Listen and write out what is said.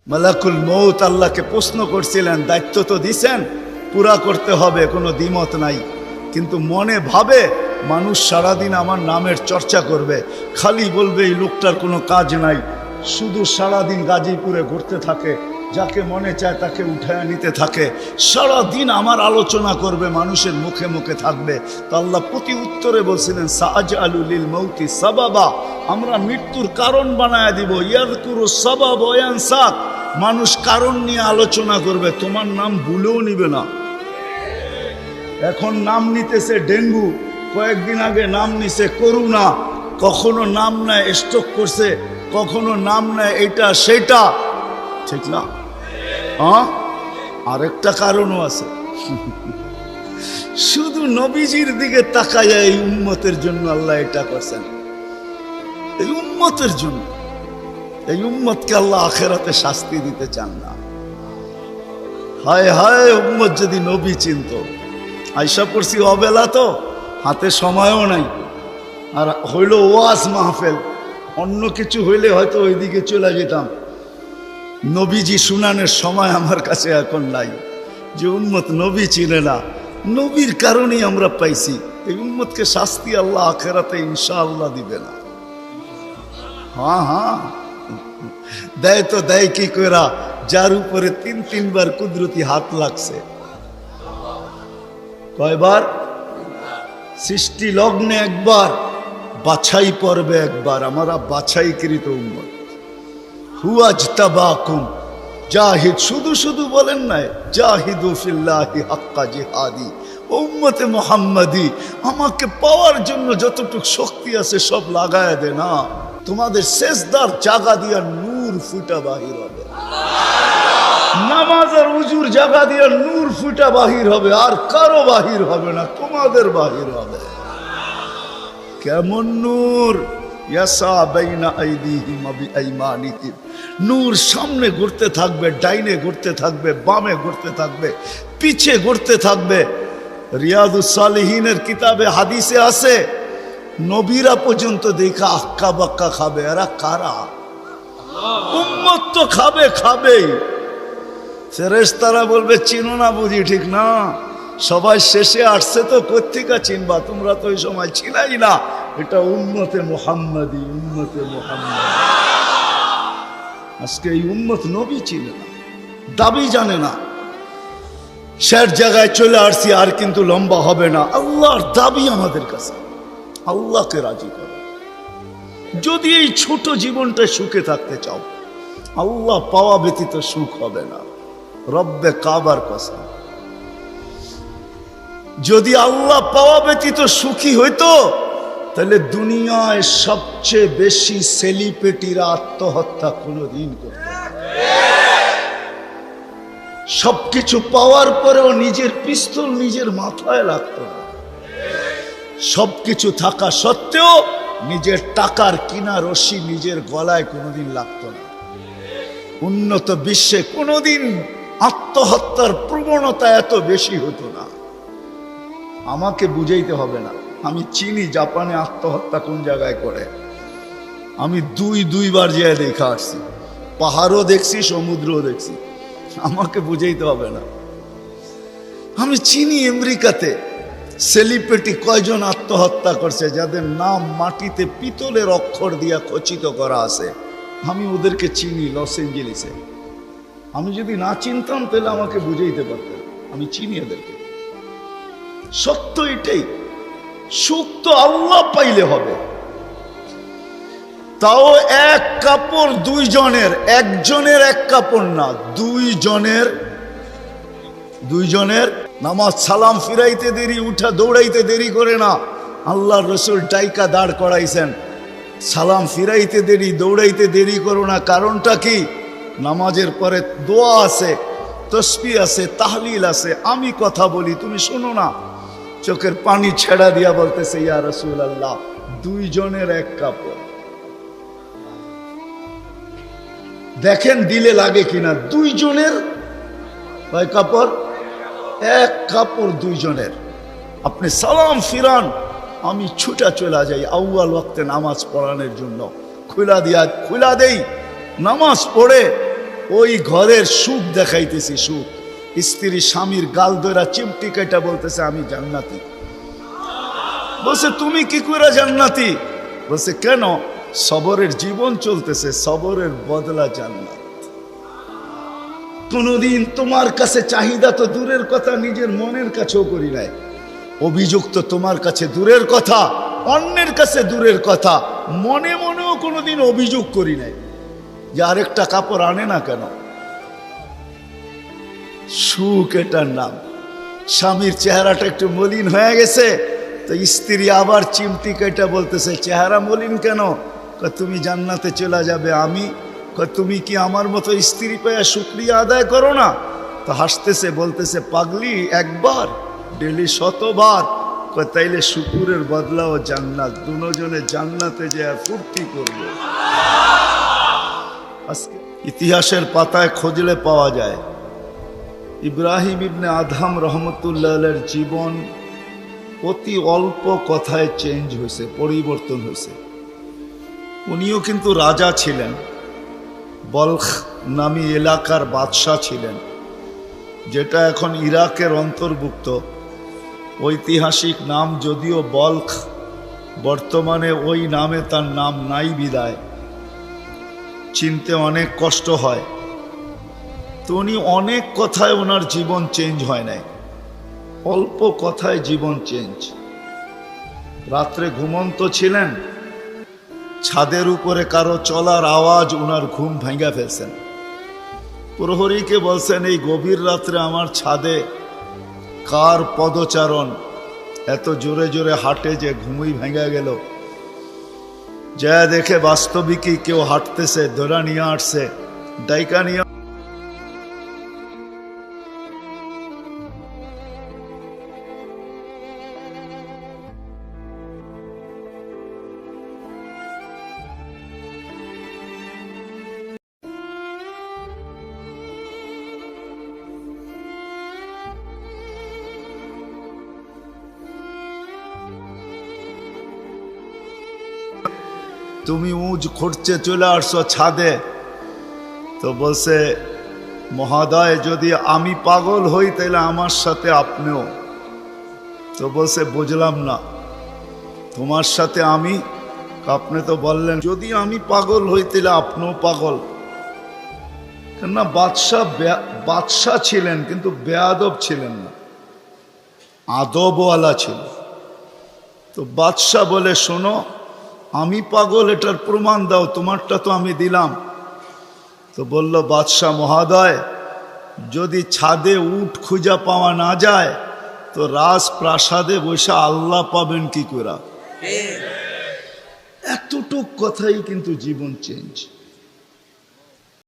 মালাকুল মউত আল্লাহকে প্রশ্ন করছিলেন, দায়িত্ব তো দিছেন, পুরা করতে হবে, কোনো দ্বিমত নাই। কিন্তু মনে ভাবে মানুষ সারাদিন আমার নামের চর্চা করবে, খালি বলবে এই লোকটার কোনো কাজ নাই, শুধু সারাদিন গাজীপুরে ঘুরতে থাকে, যাকে মনে চায় তাকে উঠায় নিতে থাকে, সারাদিন আমার আলোচনা করবে, মানুষের মুখে মুখে থাকবে। তো আল্লাহ প্রতি উত্তরে বলছিলেন, সাআজআলু লিল মাউতি সাবাবা, আমরা মৃত্যুর কারণ বানায় দিব। ইয়াযকুরু সাবাব ওয়া ইয়ানসাক, মানুষ কারণ নিয়ে আলোচনা করবে, তোমার নাম ভুলেও নিবে না। এখন নাম নিতেছে ডেঙ্গু, কয়েকদিন আগে নাম নিছে করোনা, কখনো নাম নেয় স্ট্রোক করছে, কখনো নাম নেয় এটা সেটা, ঠিক না? হ্যাঁ, আরেকটা কারণও আছে। শুধু নবীজির দিকে তাকাইয়া এই উম্মতের জন্য আল্লাহ এটা করছেন, এই উম্মতের জন্য। এই উম্মতকে আল্লাহ আখেরাতে শাস্তি দিতে চান না। হায় হায়, উম্মত যদি নবী চিনত। আয়সা পড়ছি অবেলা, তো হাতে সময়ও নাই, আর হইল ওয়াজ মাহফিল, অন্য কিছু হইলে হয়তো ওইদিকে চলে যেতাম। নবীজি শুনানের সময় আমার কাছে এখন নাই। যে উম্মত নবী চিনে না, নবীর কারণেই আমরা পাইছি। এই উম্মতকে শাস্তি আল্লাহ আখেরাতে ইনশাআল্লাহ দিবে না। হ্যাঁ হ্যাঁ, দেয় তো দেয় কি কইরা, যার উপরে তিনবার কুদরতি হাত লাগছে। কয়বার? সৃষ্টি লগ্নে একবার, বাছাই পর্বে একবার। আমরা বাছাইকৃত উম্মত। হুয়াজতাবাকুম জাহিদ, শুধু শুধু বলেন নাই, জাহিদু ফিল্লাহি হাক্কা জিহাদি। উম্মতে মুহাম্মাদি, আমাকে পাওয়ার জন্য যতটুকু শক্তি আছে সব লাগায় দে না। তোমাদের সেজদার জায়গা দিয়া নূর ফুটা বাহির হবে, নামাজ আর উজুর জায়গা দিয়া নূর ফুটা বাহির হবে, আর কারো বাহির হবে না, তোমাদের বাহির হবে। কেমন নূর? ইয়াসা বাইনা আইদিহিম ওয়া বিআইমানিহিম, নূর সামনে ঘুরতে থাকবে, ডাইনে ঘুরতে থাকবে, বামে ঘুরতে থাকবে, পিছে ঘুরতে থাকবে। রিয়াদুস সালিহিনের কিতাবে হাদিসে আছে, নবীরা পর্যন্ত দেখা আক্কা বাক্কা খাবে। এরা কারা? উম্মত তো খাবে, খাবেই। ফেরেশতারা বলবে চিনো না বুঝি, ঠিক না? সবাই শেষে আসছে, তো কোত্থেকে চিনবা? তোমরা তো ওই সময় ছিলাই না। এটা উম্মতে মুহাম্মাদি, উম্মতে মুহাম্মাদি। আজকে এই উম্মত নবী চিনে না, দাবি জানে না। শেষ জায়গায় চলে আসছি, আর কিন্তু লম্বা হবে না। আল্লাহর দাবি আমাদের কাছে, আল্লাহকে রাজি করো। যদি এই ছোট জীবনটা সুখে থাকতে চাও, আল্লাহ পাওয়া ব্যতীত সুখ হবে না। রব্বে কাবার কসম, যদি আল্লাহ পাওয়া ব্যতীত সুখী হইতো, তাহলে দুনিয়ায় সবচেয়ে বেশি সেলিব্রিটিরা আত্মহত্যা কোনোদিন করত না। সবকিছু পাওয়ার পরেও নিজের পিস্তল নিজের মাথায় লাগতো না। সবকিছু থাকা সত্ত্বেও নিজের টাকার কিনা রশি নিজের গলায় কোনোদিন লাগতো না। উন্নত বিশ্বে কোনোদিন আত্মহত্যার প্রবণতা এত বেশি হতো না। আমাকে বুঝাইতে হবে না, আমি চিনি জাপানে আত্মহত্যা কোন জায়গায় করে। আমি দুইবার যেয়ে দেখা আসছি, পাহাড়ও দেখছি, সমুদ্রও দেখছি। আমাকে বুঝাইতে হবে না, আমি চিনি আমেরিকাতে সেলিব্রিটি কয়জন আত্মহত্যা করছে, যাদের নাম মাটিতে পিতলের অক্ষর দিয়া খচিত করা আছে। আমি ওদেরকে চিনি লস এঞ্জেলিসে। আমি যদি না চিনতাম তাহলে আমাকে বুঝাইতে পারতেন। আমি চিনি এদেরকে। সত্য এটাই, সুখ তো আল্লাহ পাইলে হবে। তাও এক কাপড় দুইজনের, একজনের এক কাপড় না, দুইজনের। নামাজ সালাম ফিরাইতে দেরি, উঠা দৌড়াইতে দেরি করে না। আল্লাহর রাসূল ডাইকা দাঁড় করাইছেন, সালাম ফিরাইতে দেরি, দৌড়াইতে দেরি করো না। কারণটা কি? নামাজের পরে দোয়া আছে, তসবিহ আছে, তাহলিল আছে। আমি কথা বলি, তুমি শোনো না। চোখের পানি ছেড়া দিয়া বলতেছে, ইয়া রাসূলুল্লাহ, দুইজনের এক কাপড়। দেখেন দিলে লাগে কিনা। দুইজনের কয় কাপড়? এক কাপড় দুইজনের। আপনি সালাম ফিরান, আমি ছুটা চলে যাই আউয়াল ওয়াক্তে নামাজ পড়ানোর জন্য। খুলা দেই, নামাজ পড়ে ওই ঘরের সুখ দেখাইতেছি, সুখ। স্ত্রী স্বামীর গাল ধরা চিমটি কেটা বলতেছে আমি জান্নাতি। বলছে তুমি কি করে জান্নাতি? বলছে কেন? সবরের জীবন চলতেছে, সবরের বদলা জান্নাত। কোনদিন তোমার কাছে চাহিদা তো দূরের কথা, নিজের মনের কাছেও করি নাই। অভিযোগ তো তোমার কাছে দূরের কথা, অন্যের কাছে দূরের কথা, মনে মনেও কোনোদিন অভিযোগ করি নাই যে আরেকটা কাপড় আনে না কেন। সুখ এটার নাম। স্বামীর চেহারাটা একটু মলিন হয়ে গেছে, তো স্ত্রী আবার চিমটি কেটে বলতেছে চেহারা মলিন কেন? তুমি জান্নাতে চলে যাবে। আমি তুমি কি আমার মতো স্ত্রী পেয়ে শুকরিয়া আদায় করো না? তো হাসতেছে, বলতেছে পাগলি, একবার ডেলি 100বার। তাইলে শুকুরের বদলাও জান্নাত, দুজনে জান্নাতে যে ফুর্তি করবো। আজকে ইতিহাসের পাতায় খুঁজলে পাওয়া যায় ইব্রাহিম ইবনে আদহাম রহমতুল্লাহের জীবন অতি অল্প কথায় চেঞ্জ হয়েছে, পরিবর্তন হয়েছে। উনিও কিন্তু রাজা ছিলেন, বলখ নামী এলাকার বাদশাহ ছিলেন, যেটা এখন ইরাকের অন্তর্ভুক্ত। ঐতিহাসিক নাম যদিও বলখ, বর্তমানে ওই নামে তার নাম নাই বিদায়, চিনতে অনেক কষ্ট হয়। তো উনি অনেক কথায় ওনার জীবন চেঞ্জ হয় নাই, অল্প কথায় জীবন চেঞ্জ। রাত্রে ঘুমন্ত ছিলেন, ছাদের উপরে কারো চলার আওয়াজ ওনার ঘুম ভেঙে ফেলছেন। প্রহরীকে বলছেন এই গভীর রাত্রে আমার ছাদে কার পদচারণ, এত জোরে জোরে হাঁটে যে ঘুমই ভেঙে গেল। যা দেখে বাস্তবিকই কেউ হাঁটতেছে, ধরা নিয়ে আসছে, ডাইকা নিয়ে। তুমি উঁচ খুঁড়ছে চলে আসছো ছাদে। তো বলছে মহোদয় যদি আমি পাগল হই তাহলে আমার সাথে আপনিও। তো বলছে বুঝলাম না, তোমার সাথে আমি? আপনি তো বললেন যদি আমি পাগল হই তাহলে আপনিও পাগল। কেননা বাদশাহ ছিলেন কিন্তু বেয়াদব ছিলেন না, আদবওয়ালা ছিল। তো বাদশাহ বলে শোনো আমি পাগল এটার প্রমাণ দাও, তোমারটা তো আমি দিলাম। তো বলল বাদশাহ মহোদয় যদি ছাদে উট খুঁজা পাওয়া না যায় তো রাজপ্রাসাদে বসে আল্লাহ পাবেন কি করে? এতটুক কথাই কিন্তু জীবন চেঞ্জ।